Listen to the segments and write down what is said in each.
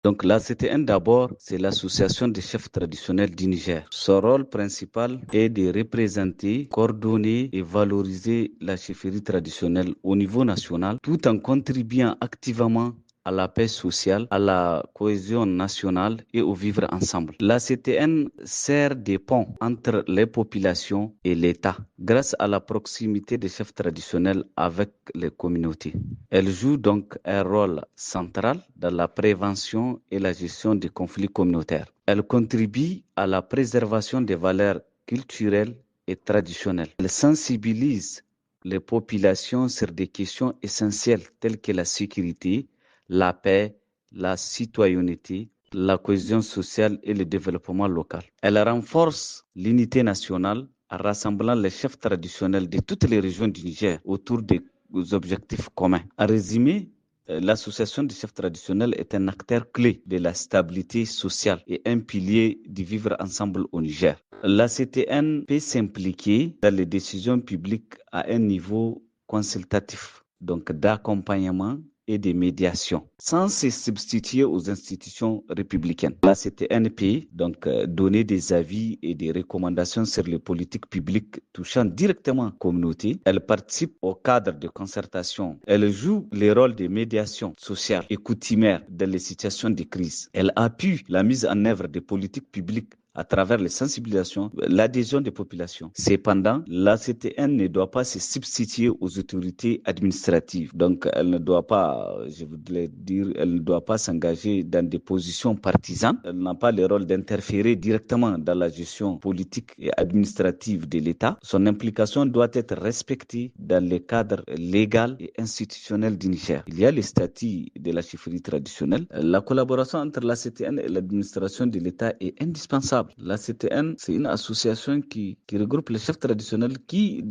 Donc la CTN d'abord, c'est l'association des chefs traditionnels du Niger. Son rôle principal est de représenter, coordonner et valoriser la chefferie traditionnelle au niveau national tout en contribuant activement à la paix sociale, à la cohésion nationale et au vivre ensemble. La CTN sert de pont entre les populations et l'État grâce à la proximité des chefs traditionnels avec les communautés. Elle joue donc un rôle central dans la prévention et la gestion des conflits communautaires. Elle contribue à la préservation des valeurs culturelles et traditionnelles. Elle sensibilise les populations sur des questions essentielles telles que la sécurité, la paix, la citoyenneté, la cohésion sociale et le développement local. Elle renforce l'unité nationale en rassemblant les chefs traditionnels de toutes les régions du Niger autour des objectifs communs. En résumé, l'association des chefs traditionnels est un acteur clé de la stabilité sociale et un pilier du vivre ensemble au Niger. La CTN peut s'impliquer dans les décisions publiques à un niveau consultatif, donc d'accompagnement et de médiation, sans se substituer aux institutions républicaine. La CTNP, donc, donner des avis et des recommandations sur les politiques publiques touchant directement la communauté. Elle participe au cadre de concertation. Elle joue les rôles de médiation sociale et coutumière dans les situations de crise. Elle appuie la mise en œuvre des politiques publiques à travers les sensibilisations, l'adhésion des populations. Cependant, la CTN ne doit pas se substituer aux autorités administratives. Donc, elle ne doit pas, je voudrais dire, elle ne doit pas s'engager dans des positions partisanes. Elle n'a pas le rôle d'interférer directement dans la gestion politique et administrative de l'État. Son implication doit être respectée dans le cadre légal et institutionnel du Niger. Il y a les statuts de la chefferie traditionnelle. La collaboration entre la CTN et l'administration de l'État est indispensable. La CTN, c'est une association qui regroupe les chefs traditionnels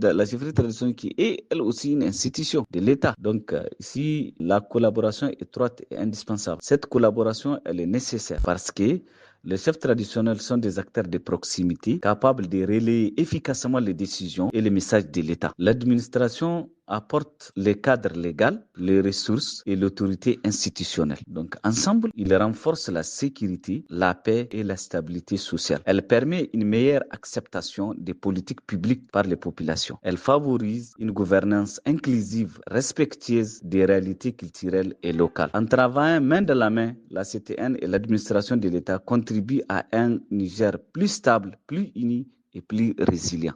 la chefferie traditionnelle qui est elle aussi une institution de l'État. Donc, ici, la collaboration étroite est indispensable. Cette collaboration, elle est nécessaire parce que les chefs traditionnels sont des acteurs de proximité capables de relayer efficacement les décisions et les messages de l'État. L'administration apporte le cadre légal, les ressources et l'autorité institutionnelle. Donc, ensemble, ils renforcent la sécurité, la paix et la stabilité sociale. Elle permet une meilleure acceptation des politiques publiques par les populations. Elle favorise une gouvernance inclusive, respectueuse des réalités culturelles et locales. En travaillant main dans la main, la CTN et l'administration de l'État contribuent à un Niger plus stable, plus uni et plus résilient.